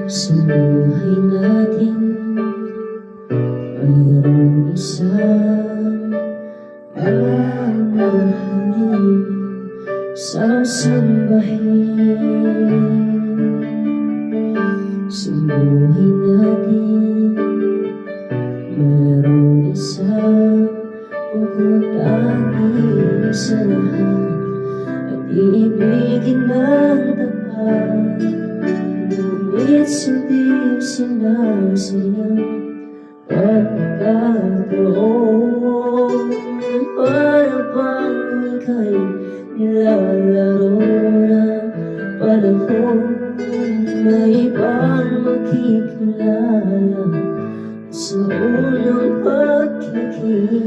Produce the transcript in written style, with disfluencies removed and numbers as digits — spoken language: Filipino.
Sa buhay natin mayroong isang mamahalin sasambahin. Sa buhay natin mayroong isang pagkutangin sa lahat at iibigin ng tapat. Ngunit hindi sinasayang pagkakataon, para bang ika'y nilalaro ng panahon na ibang makikilala sa unang pagkikita.